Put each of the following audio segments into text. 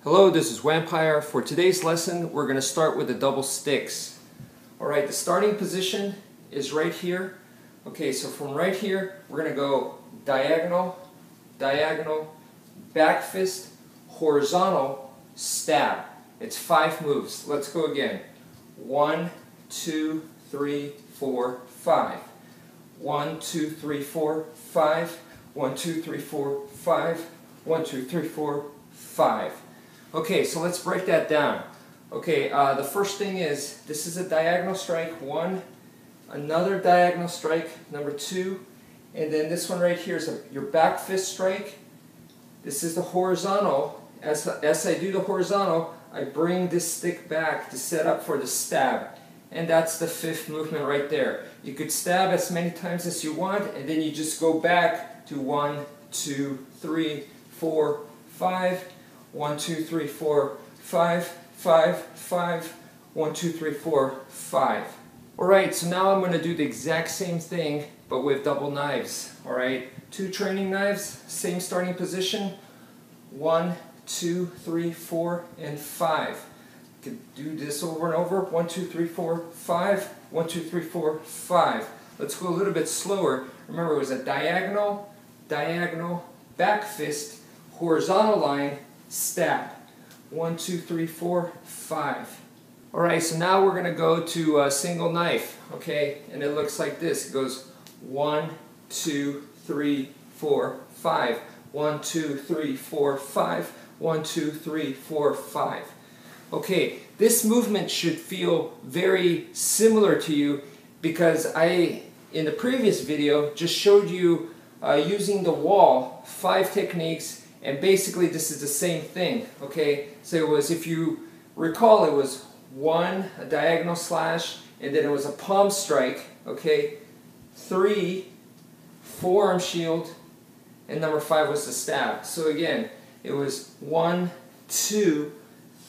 Hello, this is Vampire. For today's lesson, we're going to start with the double sticks. Alright, the starting position is right here. Okay, so from right here, we're going to go diagonal, diagonal, back fist, horizontal, stab. It's 5 moves. Let's go again. 1, 2, 3, 4, 5. 1, 2, 3, 4, 5. 1, 2, 3, 4, 5. 1, 2, 3, 4, 5. Okay, so let's break that down. Okay, the first thing is, this is a diagonal strike, 1, another diagonal strike, number 2, and then this one right here is your back fist strike. This is the horizontal. As I do the horizontal, I bring this stick back to set up for the stab. And that's the 5th movement right there. You could stab as many times as you want, and then you just go back to 1, 2, 3, 4, 5. 1, 2, 3, 4, 5, 5, 5, 1, 2, 3, 4, 5. Alright, so now I'm going to do the exact same thing, but with double knives. Alright, 2 training knives, same starting position. 1, 2, 3, 4, and 5. You can do this over and over. 1, 2, 3, 4, 5. 1, 2, 3, 4, 5. Let's go a little bit slower. Remember, it was a diagonal, diagonal, back fist, horizontal line, stab. 1, 2, 3, 4, 5. Alright, so now we're going to go to a single knife, okay? And it looks like this. It goes 1, 2, 3, 4, 5. 1, 2, 3, 4, 5. 1, 2, 3, 4, 5. Okay, this movement should feel very similar to you because I, in the previous video, just showed you using the wall, 5 techniques. And basically this is the same thing, okay? So it was, if you recall, it was 1, a diagonal slash, and then it was a palm strike, okay? 3, forearm shield, and number 5 was the stab. So again, it was 1, 2,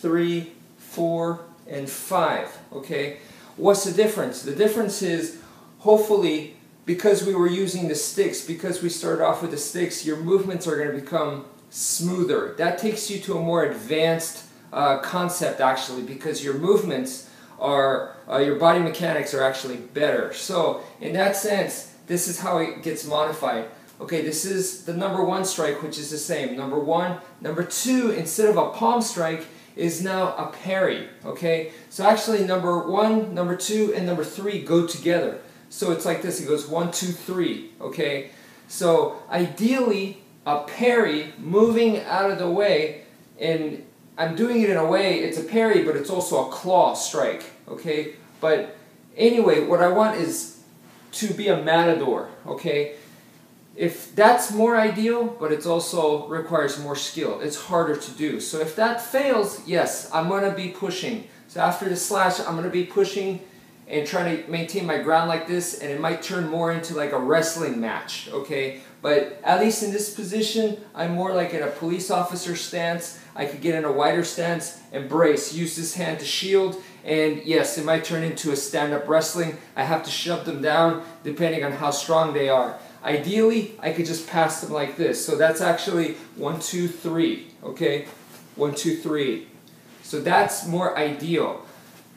3, 4, and 5, okay? What's the difference? The difference is, hopefully, because we were using the sticks, because we started off with the sticks, your movements are going to become smoother. That takes you to a more advanced concept actually, because your movements are, your body mechanics are actually better. So in that sense, this is how it gets modified. Okay, this is the number 1 strike, which is the same. Number 1, number 2, instead of a palm strike, is now a parry. Okay, so actually number 1, number 2, and number 3 go together. So it's like this, it goes 1, 2, 3, okay? So ideally, a parry, moving out of the way, and I'm doing it in a way, it's a parry, but it's also a claw strike, okay? But anyway, what I want is to be a matador, okay? If that's more ideal, but it also requires more skill. It's harder to do. So if that fails, yes, I'm going to be pushing. So after the slash, I'm going to be pushing and trying to maintain my ground like this, and it might turn more into like a wrestling match, okay? But at least in this position, I'm more like in a police officer stance. I could get in a wider stance and brace, use this hand to shield, and yes, it might turn into a stand-up wrestling. I have to shove them down depending on how strong they are. Ideally, I could just pass them like this. So that's actually 1, 2, 3, okay? 1, 2, 3. So that's more ideal.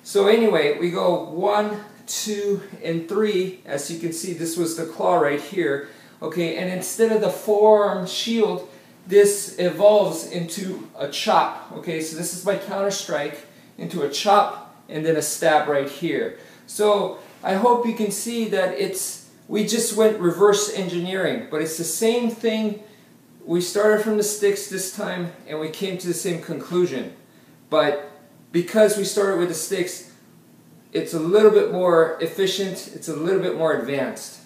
So anyway, we go 1, 2, and 3. As you can see, this was the claw right here. Okay, and instead of the forearm shield, this evolves into a chop. Okay, so this is my counter strike into a chop and then a stab right here. So I hope you can see that we just went reverse engineering, but it's the same thing. We started from the sticks this time and we came to the same conclusion. But because we started with the sticks, it's a little bit more efficient, it's a little bit more advanced.